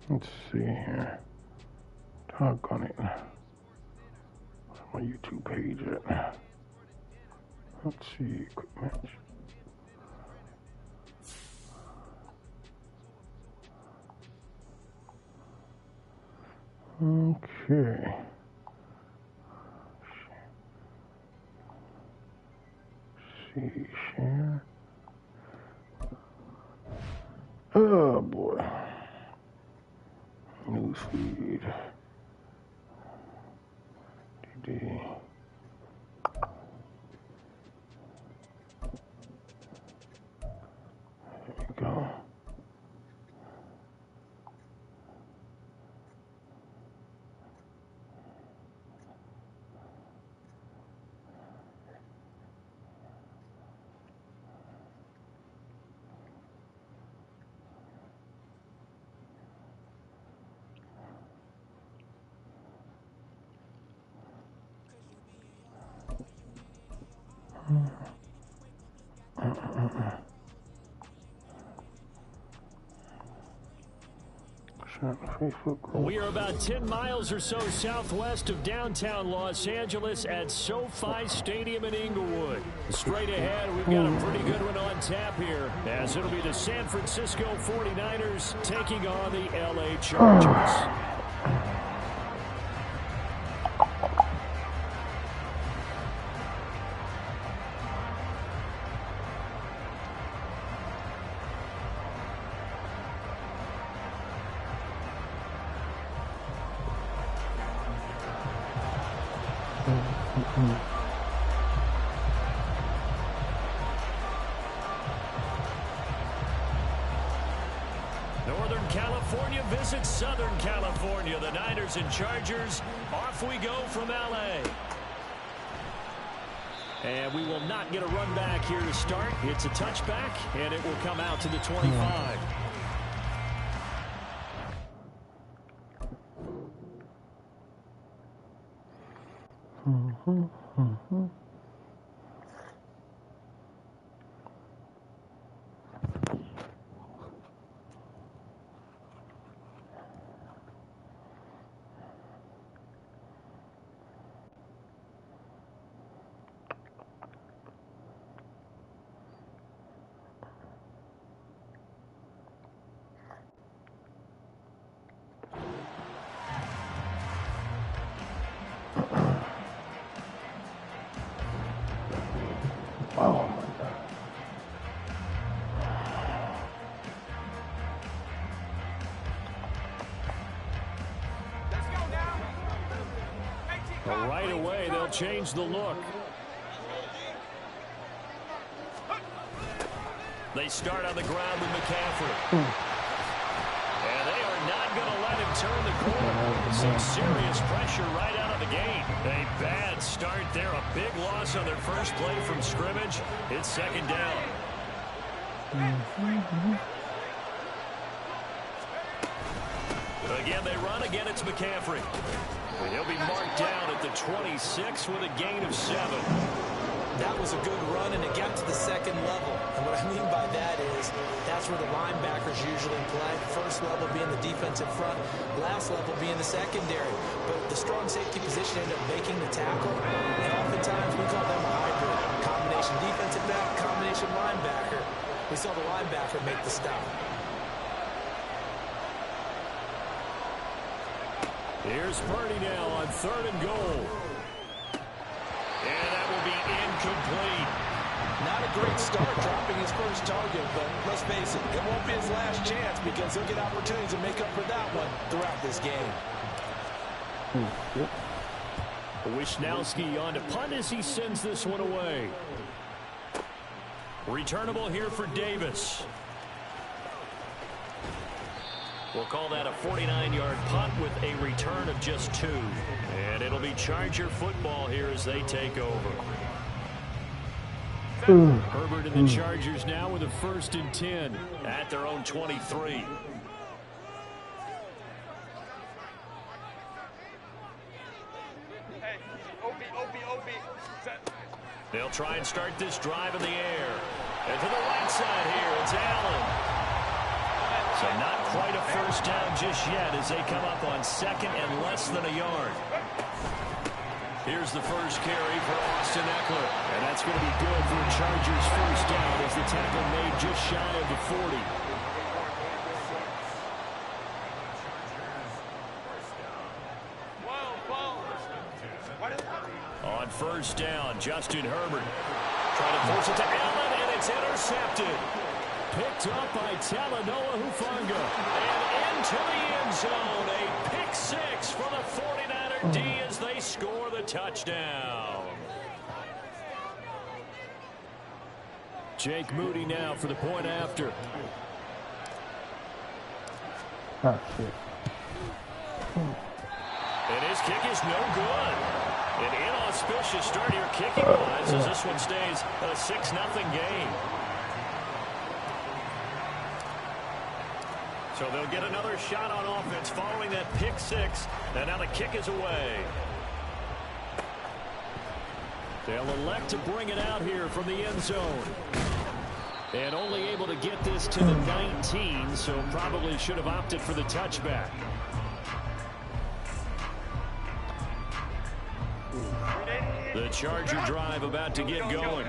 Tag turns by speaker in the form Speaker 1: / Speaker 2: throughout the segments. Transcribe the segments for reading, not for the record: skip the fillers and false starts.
Speaker 1: Let's see here. Doggone it. Where's my YouTube page at? Let's see. Quick match. Okay. See, share. Oh boy. Newsfeed. DD. There we go.
Speaker 2: We are about 10 miles or so southwest of downtown Los Angeles at SoFi Stadium in Inglewood. Straight ahead, we've got a pretty good one on tap here, as it'll be the San Francisco 49ers taking on the LA Chargers. Northern California visits Southern California. The Niners and Chargers, off we go from LA. And we will not get a run back here to start. It's a touchback, and it will come out to the 25.
Speaker 1: Oh my God.
Speaker 2: Well, right away, they'll change the look. They start on the ground with McCaffrey. And they are not going to let him turn the corner. Some serious pressure right out of the gate. A bad start there. A big loss on their first play from scrimmage. It's second down. Again, they run. Again, it's McCaffrey. He'll be marked down at the 26 with a gain of 7.
Speaker 3: That was a good run, and it got to the second level. And what I mean by that is that's where the linebackers usually play. First level being the defensive front, last level being the secondary. But the strong safety position ended up making the tackle, and oftentimes we call them a hybrid. Combination defensive back, combination linebacker. We saw the linebacker make the stop.
Speaker 2: Here's Purdy now on 3rd and goal. And that will be incomplete.
Speaker 3: Not a great start dropping his first target, but let's face it, it won't be his last chance because he'll get opportunities to make up for that one throughout this game.
Speaker 2: Wisnowski on to punt as he sends this one away. Returnable here for Davis. We'll call that a 49-yard punt with a return of just 2. And it'll be Charger football here as they take over. Herbert and the Chargers now with a 1st and 10 at their own 23. They'll try and start this drive in the air. And to the right side here, it's Allen. So not quite a first down just yet as they come up on second and less than a yard. Here's the first carry for Austin Eckler. And that's going to be good for a Chargers first down as the tackle made just shy of the 40. On first down, Justin Herbert trying to force it to Allen, and it's intercepted. Picked up by Talanoa Hufanga. And into the end zone. A pick six for the 49er D as they score the touchdown. Jake Moody now for the point after.
Speaker 1: Oh, shit.
Speaker 2: And his kick is no good. An inauspicious start here kicking-wise as this one stays a 6-0 game. So they'll get another shot on offense following that pick six. And now the kick is away. They'll elect to bring it out here from the end zone. And only able to get this to the 19, so probably should have opted for the touchback. The Charger drive about to get going.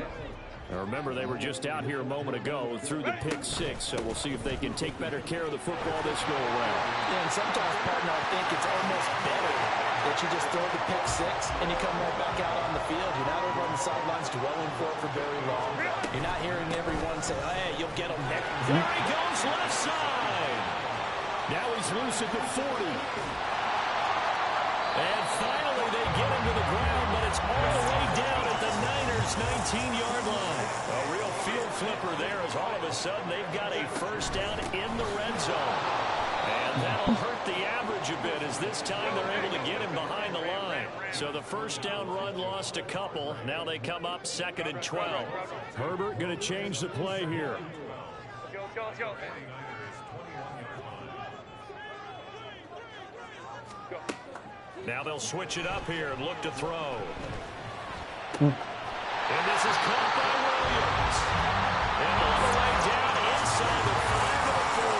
Speaker 2: Now remember, they were just out here a moment ago through the pick six, so we'll see if they can take better care of the football this go around.
Speaker 3: Yeah, and sometimes, partner, I think it's almost better that you just throw the pick six and you come right back out on the field. You're not over on the sidelines dwelling for it for very long. You're not hearing everyone say, hey, you'll get him next.
Speaker 2: There he goes, left side. Now he's loose at the 40. And finally they get him to the ground, but it's all the way down at the Niners' 19-yard line. A real field flipper there as all of a sudden they've got a first down in the red zone. And that'll hurt the average a bit as this time they're able to get him behind the line. So the first down run lost a couple. Now they come up 2nd and 12. Herbert going to change the play here. Now they'll switch it up here and look to throw. And this is caught by Williams. And all the way down inside the 5 to the 4.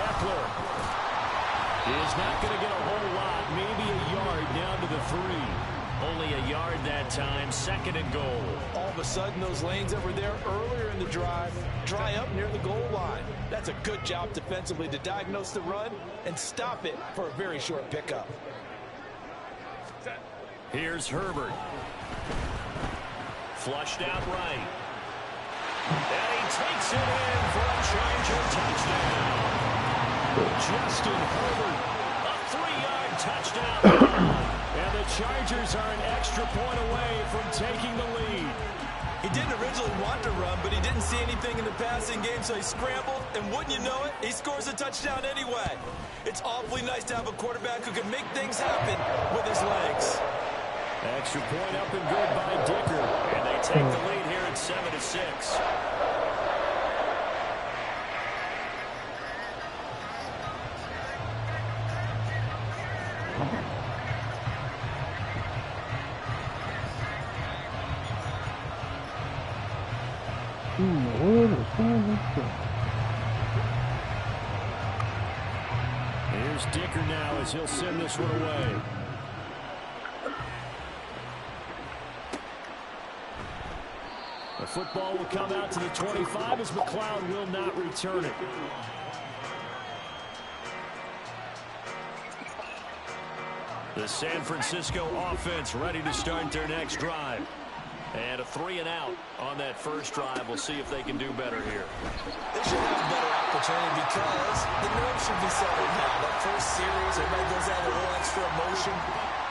Speaker 2: Eckler is not going to get a whole lot, maybe a yard down to the 3. Only a yard that time, 2nd and goal.
Speaker 3: All of a sudden, those lanes that were there earlier in the drive dry up near the goal line. That's a good job defensively to diagnose the run and stop it for a very short pickup.
Speaker 2: Here's Herbert. Flushed out right. And he takes it in for a Charger touchdown. Justin Herbert, a 3-yard touchdown. And the Chargers are an extra point away from taking the lead.
Speaker 3: He didn't originally want to run, but he didn't see anything in the passing game, so he scrambled, and wouldn't you know it, he scores a touchdown anyway. It's awfully nice to have a quarterback who can make things happen with his legs.
Speaker 2: Extra point up and good by Dicker, and they take the lead here at 7-6. Here's Dicker now as he'll send this one away. The football will come out to the 25 as McLeod will not return it. The San Francisco offense ready to start their next drive. And a 3-and-out on that first drive. We'll see if they can do better here.
Speaker 3: They should have a better opportunity because the nerves should be settled now. That first series, everybody goes out with a little extra emotion.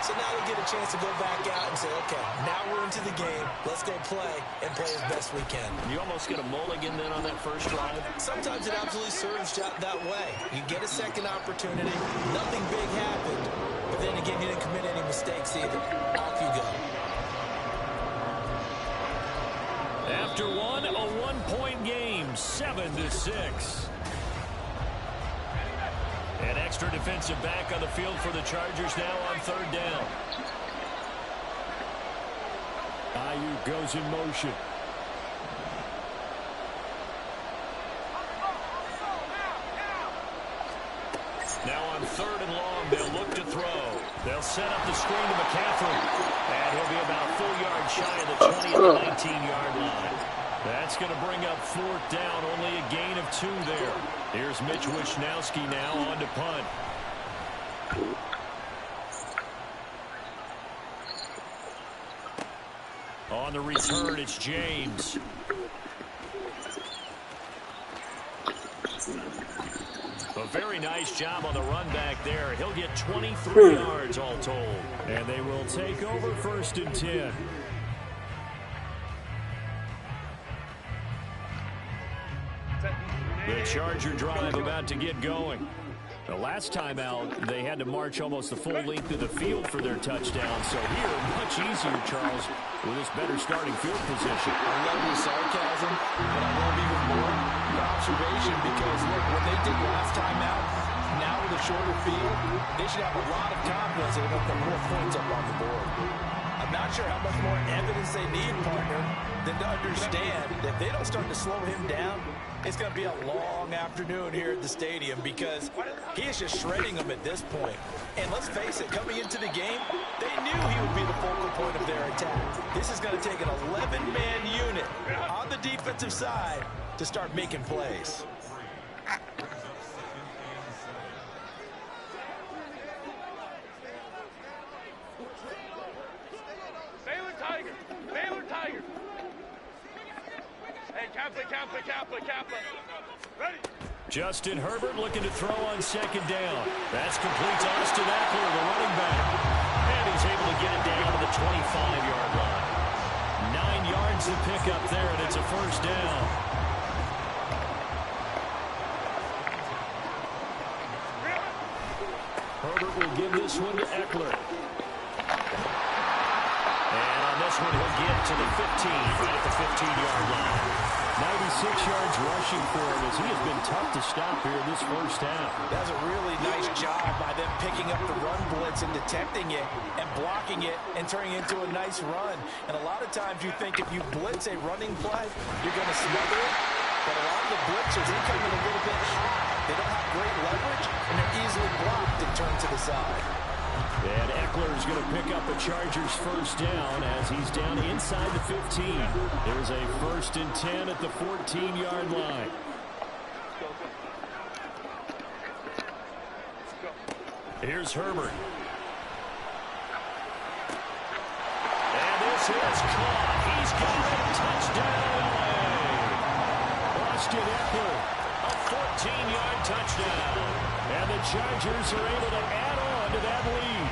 Speaker 3: So now they get a chance to go back out and say, okay, now we're into the game. Let's go play and play as best we can.
Speaker 2: You almost get a mulligan then on that first drive.
Speaker 3: Sometimes it absolutely serves that way. You get a second opportunity. Nothing big happened. But then again, you didn't commit any mistakes either. Off you go.
Speaker 2: After one, a one-point game, 7-6. An extra defensive back on the field for the Chargers now on 3rd down. Ayuk goes in motion. Now on 3rd and long, they'll look to throw. They'll set up the screen to McCaffrey. And he'll be about a full yard shy of the 20 at the 19-yard line. That's going to bring up 4th down, only a gain of 2 there. Here's Mitch Wishnowski now on to punt. On the return, it's James. A very nice job on the run back there. He'll get 23 yards all told. And they will take over 1st and 10. The Charger drive about to get going. The last time out, they had to march almost the full length of the field for their touchdown. So here, much easier, Charles, with this better starting field position.
Speaker 3: I love your sarcasm, but I love even more your observation because, look, what they did last time out, now with a shorter field, they should have a lot of confidence that they're going to put more points up on the board. I'm not sure how much more evidence they need, partner, than to understand that if they don't start to slow him down, it's going to be a long afternoon here at the stadium because he is just shredding them at this point. And let's face it, coming into the game, they knew he would be the focal point of their attack. This is going to take an 11-man unit on the defensive side to start making plays.
Speaker 2: Justin Herbert looking to throw on 2nd down. That's complete to Austin Eckler, the running back. And he's able to get it down to the 25-yard line. 9 yards to pick up there, and it's a 1st down. Herbert will give this one to Eckler. And on this one, he'll get to the 15, right at the 15-yard line. 96 yards rushing for him as he has been tough to stop here in this 1st half.
Speaker 3: That's a really nice job by them picking up the run blitz and detecting it and blocking it and turning it into a nice run. And a lot of times you think if you blitz a running play, you're going to smother it. But a lot of the blitzers, they come in a little bit high. They don't have great leverage, and they're easily blocked and turned to the side.
Speaker 2: And Eckler is going to pick up the Chargers' 1st down as he's down inside the 15. There's a 1st and 10 at the 14-yard line. Here's Herbert. And this is caught. He's got a touchdown. Austin Eckler, a 14-yard touchdown. And the Chargers are able to add on to that lead.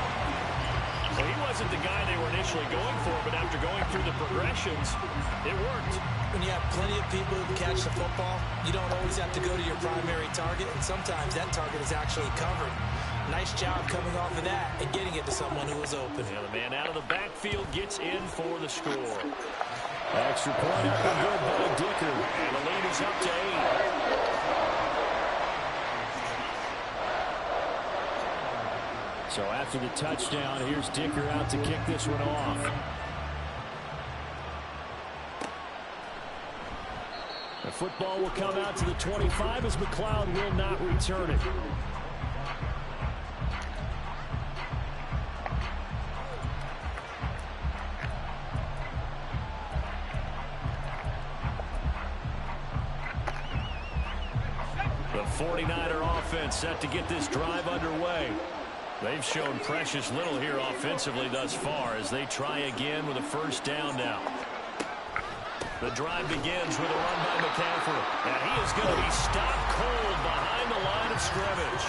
Speaker 2: Well, he wasn't the guy they were initially going for, but after going through the progressions, it worked.
Speaker 3: When you have plenty of people who can catch the football, you don't always have to go to your primary target, and sometimes that target is actually covered. Nice job coming off of that and getting it to someone who was open.
Speaker 2: Yeah, the man out of the backfield gets in for the score. Extra point up and good by Dicker. And the lead is up to 8. So after the touchdown, here's Dicker out to kick this one off. The football will come out to the 25 as McLeod will not return it. The 49er offense set to get this drive underway. They've shown precious little here offensively thus far as they try again with a 1st down now. The drive begins with a run by McCaffrey. And he is going to be stopped cold behind the line of scrimmage.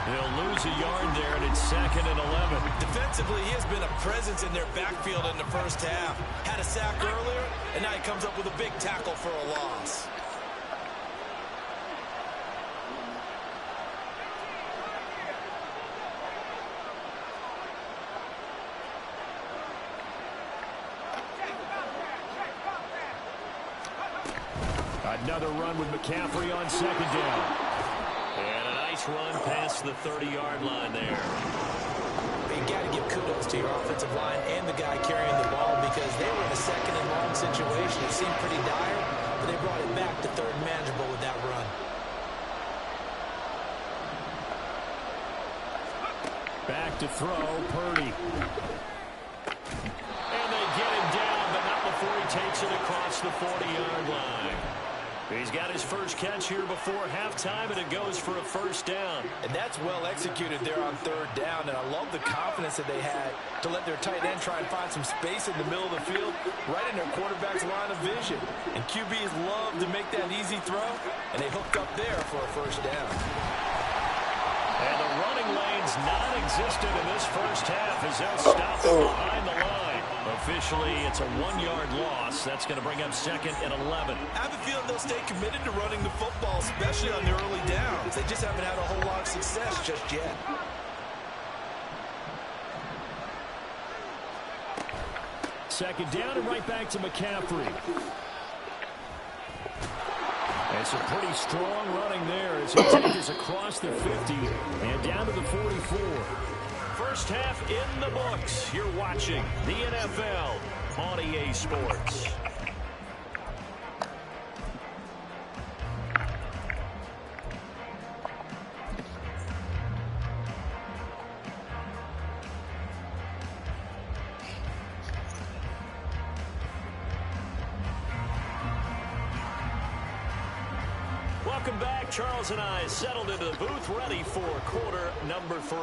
Speaker 2: They'll lose a yard there, and it's 2nd and 11.
Speaker 3: Defensively, he has been a presence in their backfield in the 1st half. Had a sack earlier, and now he comes up with a big tackle for a loss.
Speaker 2: Another run with McCaffrey on 2nd down. And a nice run past the 30-yard line there.
Speaker 3: You got to give kudos to your offensive line and the guy carrying the ball because they were in a 2nd and long situation. It seemed pretty dire, but they brought it back to 3rd and manageable with that run.
Speaker 2: Back to throw, Purdy. And they get him down, but not before he takes it across the 40-yard line. He's got his first catch here before halftime, and it goes for a first down.
Speaker 3: And that's well executed there on third down, and I love the confidence that they had to let their tight end try and find some space in the middle of the field, right in their quarterback's line of vision. And QBs love to make that easy throw, and they hooked up there for a first down.
Speaker 2: And the running lane's non-existent in this first half as they'll stop them behind the line. Officially, it's a 1-yard loss. That's going to bring up second and 11.
Speaker 3: I have a feeling they'll stay committed to running the football, especially on their early downs. They just haven't had a whole lot of success just yet.
Speaker 2: Second down and right back to McCaffrey. It's a pretty strong running there as he takes us across the 50 and down to the 44. First half in the books. You're watching the NFL on EA Sports. Welcome back. Charles and I settled into the booth, ready for quarter number 3.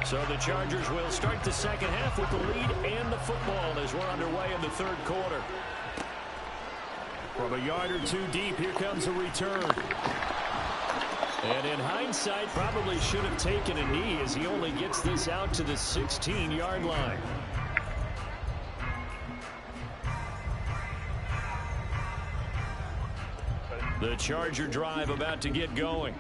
Speaker 2: So the Chargers will start the second half with the lead and the football as we're underway in the third quarter. From a yard or two deep, here comes a return. And in hindsight, probably should have taken a knee as he only gets this out to the 16-yard line. The Charger drive about to get going.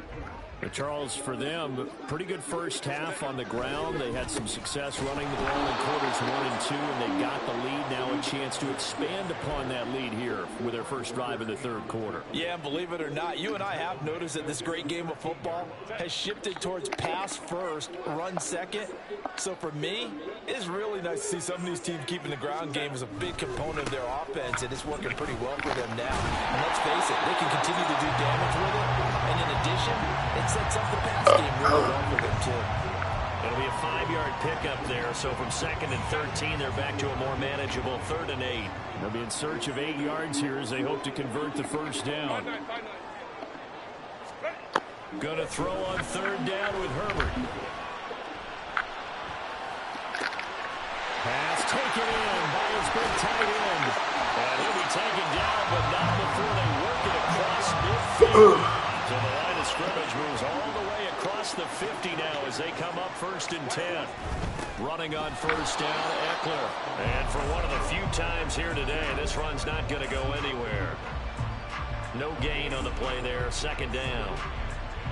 Speaker 2: But Charles, for them, pretty good first half on the ground. They had some success running the ball in quarters 1 and 2, and they got the lead. Now a chance to expand upon that lead here with their first drive in the third quarter.
Speaker 3: Yeah, believe it or not, you and I have noticed that this great game of football has shifted towards pass first, run second. So for me, it's really nice to see some of these teams keeping the ground game as a big component of their offense, and it's working pretty well for them now. And let's face it, they can continue to do damage with it. And in addition, it sets up the pass game really well for them, too.
Speaker 2: It'll be a 5-yard pickup there, so from 2nd and 13, they're back to a more manageable 3rd and 8. They'll be in search of 8 yards here as they hope to convert the first down. Gonna throw on 3rd down with Herbert. Pass taken in by his big tight end. And he'll be taken down, but not before they work it across midfield. So the line of scrimmage moves all the way across the 50 now as they come up 1st and 10. Running on first down, Eckler. And for one of the few times here today, this run's not going to go anywhere. No gain on the play there, 2nd down.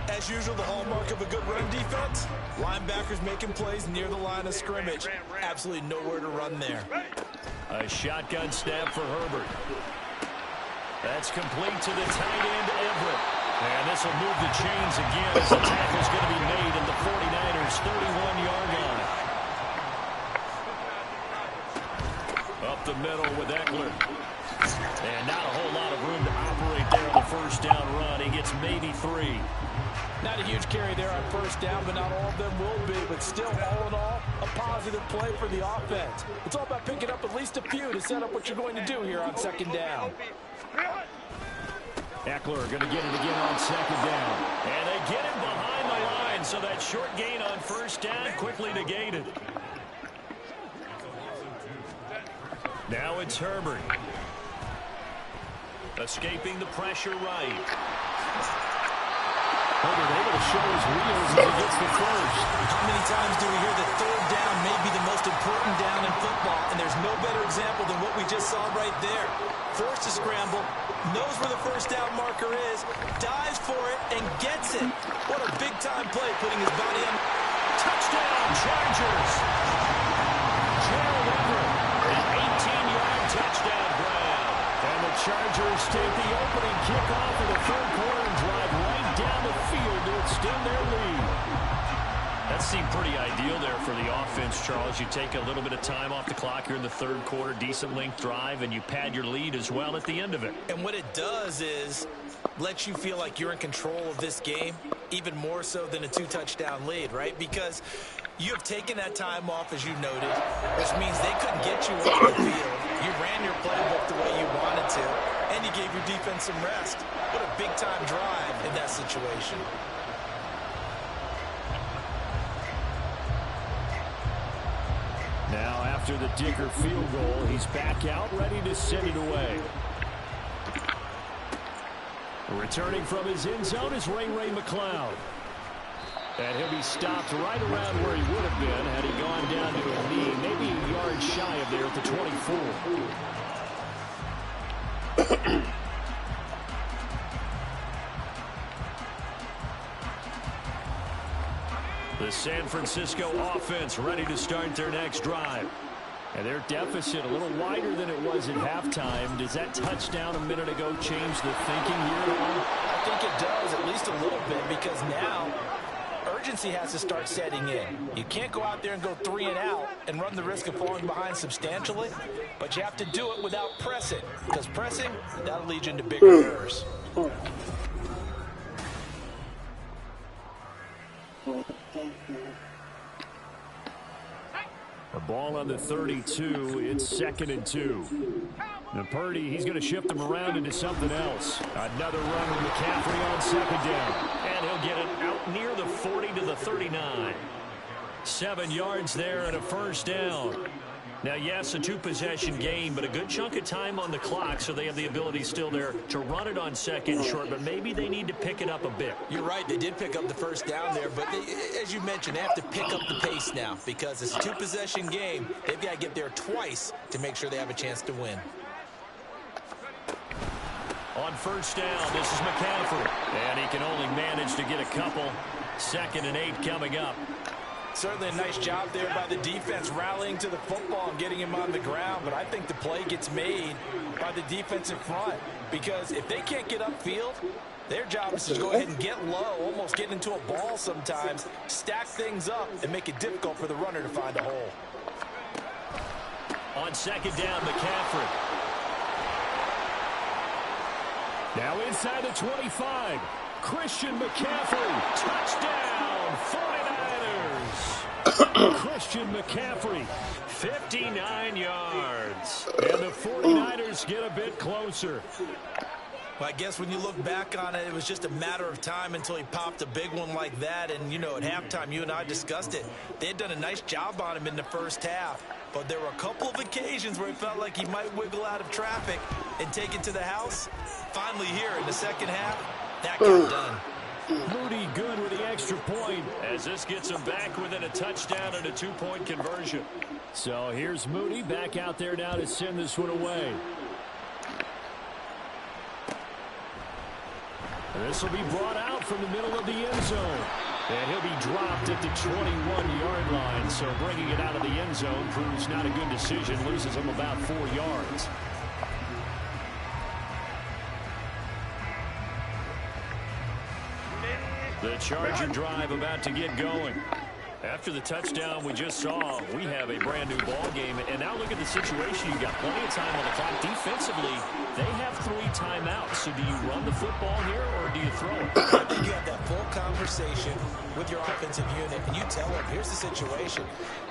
Speaker 3: As usual, the hallmark of a good run defense, linebackers making plays near the line of scrimmage. Absolutely nowhere to run there.
Speaker 2: A shotgun snap for Herbert. That's complete to the tight end, Everett. And this will move the chains again as the tackle's going to be made at the 49ers' 31-yard line. Up the middle with Eckler. And not a whole lot of room to operate there on the first down run. He gets maybe 3.
Speaker 3: Not a huge carry there on first down, but not all of them will be. But still, all in all, a positive play for the offense. It's all about picking up at least a few to set up what you're going to do here on 2nd down.
Speaker 2: Eckler going to get it again on 2nd down. And they get him behind the line, so that short gain on first down quickly negated. Now it's Herbert. Escaping the pressure right. Herbert able to show his wheels as he gets the first.
Speaker 3: How many times do we hear that 3rd down may be the most important down in football? And there's no better example than what we just saw right there. Forced to scramble, knows where the first down marker is, dives for it, and gets it. What a big-time play, putting his body on.
Speaker 2: Touchdown, Chargers. Gerald Everett, an 18-yard touchdown grab. And the Chargers take the opening kickoff of the third quarter and drive right down the field to extend their lead. That seemed pretty ideal there for the offense, Charles. You take a little bit of time off the clock here in the third quarter, decent length drive, and you pad your lead as well at the end of it.
Speaker 3: And what it does is let you feel like you're in control of this game, even more so than a 2-touchdown lead, right? Because you have taken that time off, as you noted, which means they couldn't get you on the field. You ran your playbook the way you wanted to, and you gave your defense some rest. What a big-time drive in that situation.
Speaker 2: Now, after the Dicker field goal, he's back out, ready to send it away. Returning from his end zone is Ray McCloud. And he'll be stopped right around where he would have been had he gone down to a knee, maybe a yard shy of there at the 24. The San Francisco offense ready to start their next drive. And their deficit a little wider than it was at halftime. Does that touchdown a minute ago change the thinking here at all?
Speaker 3: I think it does, at least a little bit, because now urgency has to start setting in. You can't go out there and go 3 and out and run the risk of falling behind substantially, but you have to do it without pressing, because pressing, that'll lead you into bigger errors.
Speaker 2: A ball on the 32. It's 2nd and 2. Now Purdy, he's going to shift them around into something else. Another run with McCaffrey on 2nd down. And he'll get it out near the 40 to the 39. 7 yards there and a first down. Now, yes, a 2-possession game, but a good chunk of time on the clock, so they have the ability still there to run it on 2nd and short, but maybe they need to pick it up a bit.
Speaker 3: You're right. They did pick up the first down there, but as you mentioned, they have to pick up the pace now because it's a 2-possession game. They've got to get there twice to make sure they have a chance to win.
Speaker 2: On first down, this is McCaffrey, and he can only manage to get a couple. 2nd and 8 coming up.
Speaker 3: Certainly a nice job there by the defense rallying to the football and getting him on the ground, but I think the play gets made by the defense in front because if they can't get upfield, their job is to go ahead and get low, almost get into a ball sometimes, stack things up, and make it difficult for the runner to find a hole.
Speaker 2: On 2nd down, McCaffrey. Now inside the 25. Christian McCaffrey. Touchdown, 49ers. Christian McCaffrey, 59 yards. And the 49ers get a bit closer.
Speaker 3: Well, I guess when you look back on it, it was just a matter of time until he popped a big one like that. And, you know, at halftime, you and I discussed it. They had done a nice job on him in the first half. But there were a couple of occasions where it felt like he might wiggle out of traffic and take it to the house. Finally here in the second half, that got done.
Speaker 2: Moody good with the extra point as this gets him back within a touchdown and a 2-point conversion. So here's Moody back out there now to send this one away. This will be brought out from the middle of the end zone. And he'll be dropped at the 21-yard line. So bringing it out of the end zone proves not a good decision. Loses him about 4 yards. The Charger drive about to get going. After the touchdown we just saw, we have a brand new ball game. And now look at the situation. You've got plenty of time on the clock. Defensively, they have 3 timeouts. So do you run the football here or do you throw it?
Speaker 3: I think you have that full conversation with your offensive unit, and you tell them, here's the situation.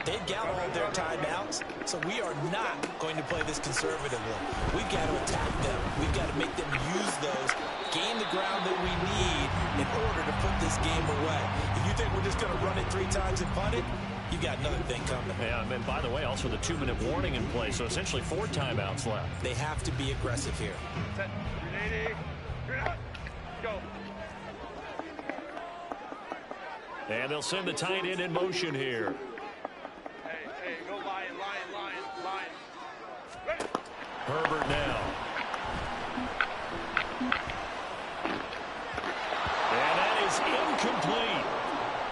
Speaker 3: They've got all of their timeouts, so we are not going to play this conservatively. We've got to attack them. We've got to make them use those, gain the ground that we need in order to put this game away. If you think we're just going to run it 3 times and punt it, you got another thing coming.
Speaker 2: Yeah, and by the way, also the 2-minute warning in play, so essentially 4 timeouts left.
Speaker 3: They have to be aggressive here.
Speaker 4: Set. 380. Go.
Speaker 2: And they'll send the tight end in motion here.
Speaker 4: Hey, go line. Ready.
Speaker 2: Herbert now. And that is incomplete.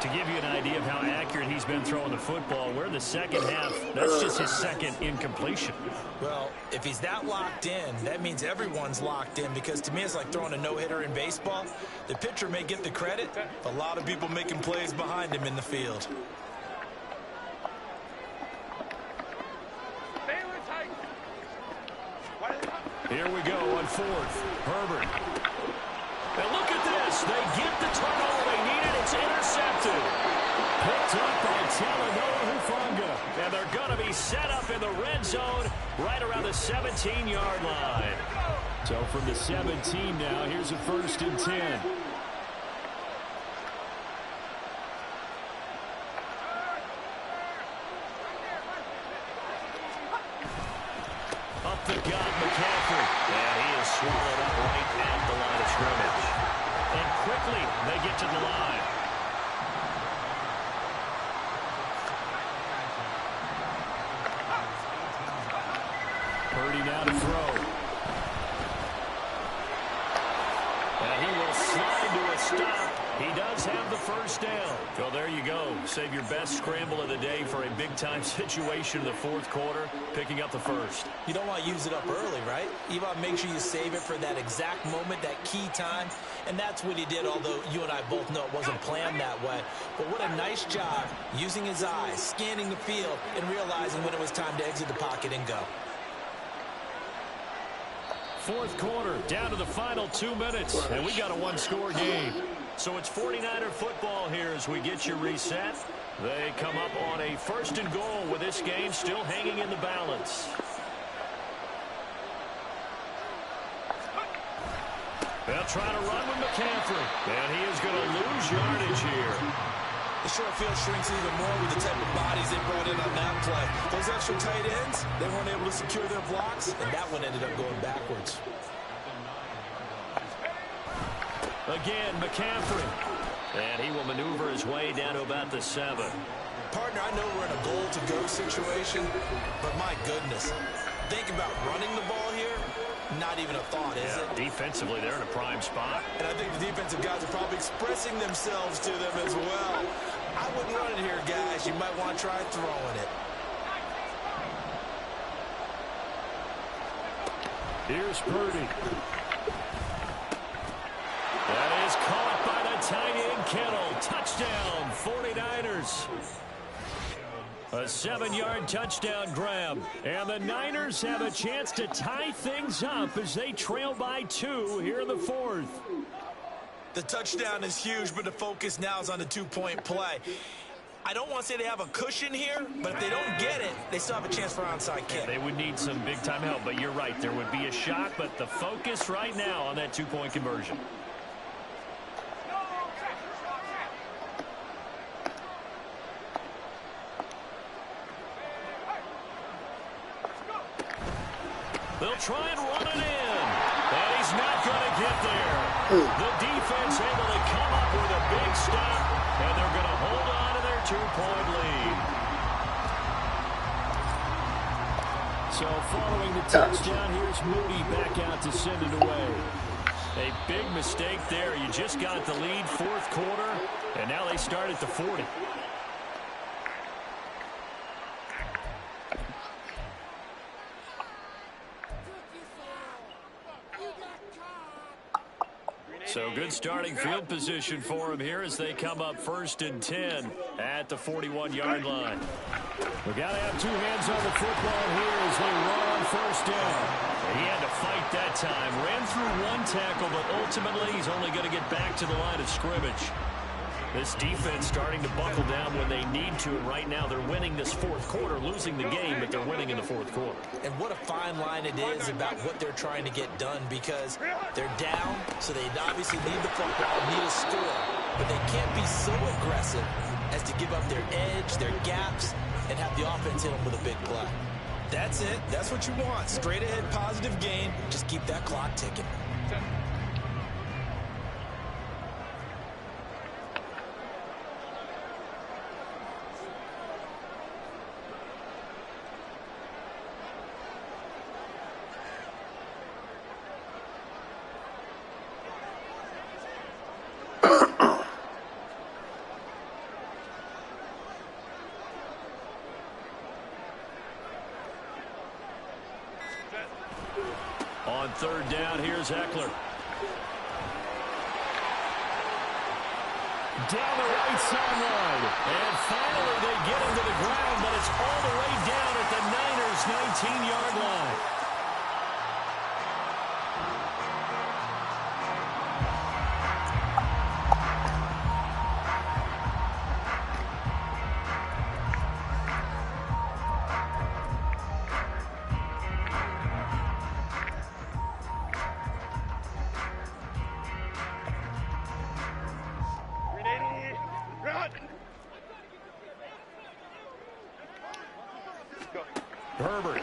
Speaker 2: To give you an idea of how accurate he's been throwing the football, we're in the second half. That's just his second incompletion.
Speaker 3: Well, if he's that locked in, that means everyone's locked in, because to me it's like throwing a no-hitter in baseball. The pitcher may get the credit, but a lot of people making plays behind him in the field.
Speaker 2: Here we go on fourth. Herbert. And look at this. They get the turnover they needed. It's intercepted. Picked up by Talanoa Hufanga. And they're going to be set up in the red zone right around the 17-yard line. So from the 17 now, here's a 1st and 10. Up the gut, McCaffrey. And he is swallowed up right at the line of scrimmage. And quickly, they get to the line. Purdy now to throw. And he will slide to a stop. He does have the 1st down. Well, there you go. Save your best scramble of the day for a big-time situation in the 4th quarter, picking up the 1st.
Speaker 3: You don't want to use it up early, right? You want to make sure you save it for that exact moment, that key time. And that's what he did, although you and I both know it wasn't planned that way. But what a nice job using his eyes, scanning the field, and realizing when it was time to exit the pocket and go.
Speaker 2: 4th quarter, down to the final 2 minutes, and we got a one-score game. So it's 49er football here as we get you reset. They come up on a 1st and goal with this game still hanging in the balance. They'll try to run with McCaffrey, and he is going to lose yardage here.
Speaker 3: The short field shrinks even more with the type of bodies they brought in on that play. Those extra tight ends, they weren't able to secure their blocks, and that one ended up going backwards.
Speaker 2: Again, McCaffrey. And he will maneuver his way down to about the 7.
Speaker 3: Partner, I know we're in a goal-to-go situation, but my goodness. Think about running the ball here. Not even a thought, is it?
Speaker 2: Defensively, they're in a prime spot.
Speaker 3: And I think the defensive guys are probably expressing themselves to them as well. I wouldn't run it here, guys. You might want to try throwing it.
Speaker 2: Here's Purdy. That is caught by the tight end Kittle. Touchdown, 49ers. A 7-yard touchdown grab. And the Niners have a chance to tie things up as they trail by 2 here in the 4th.
Speaker 3: The touchdown is huge, but the focus now is on the 2-point play. I don't want to say they have a cushion here, but if they don't get it, they still have a chance for an onside kick.
Speaker 2: They would need some big-time help, but you're right. There would be a shot, but the focus right now on that 2-point conversion. They'll try and run it in. And he's not going to get there. The defense able to come up with a big stop, and they're going to hold on to their 2-point lead. So following the touchdown, here's Moody back out to send it away. A big mistake there. You just got the lead 4th quarter, and now they start at the 40. So good starting field position for him here as they come up 1st and 10 at the 41-yard line. We got to have 2 hands on the football here as they run on 1st down. He had to fight that time. Ran through 1 tackle, but ultimately he's only going to get back to the line of scrimmage. This defense starting to buckle down when they need to, and right now they're winning this 4th quarter, losing the game, but they're winning in the 4th quarter.
Speaker 3: And what a fine line it is about what they're trying to get done, because they're down, so they obviously need the football, need a score, but they can't be so aggressive as to give up their edge, their gaps, and have the offense hit them with a big play. That's it. That's what you want. Straight ahead, positive gain. Just keep that clock ticking.
Speaker 2: On third down, here's Eckler. Down the right sideline. And finally they get him to the ground, but it's all the way down at the Niners' 19-yard line. Herbert. He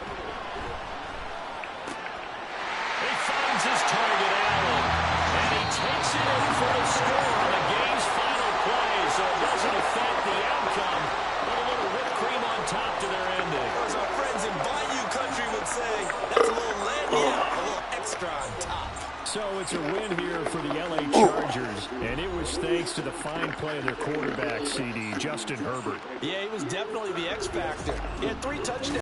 Speaker 2: finds his target, Allen. And he takes it in for the score on the game's final play. So it doesn't affect the outcome, but a little whipped cream on top to their ending.
Speaker 3: As our friends in Bayou Country would say, that's a little lanyard, a little extra on top.
Speaker 2: So it's a win here for the L.A. Chargers, and it was thanks to the fine play of their quarterback, CD, Justin Herbert.
Speaker 3: Yeah, he was definitely the X factor. He had 3 touchdowns.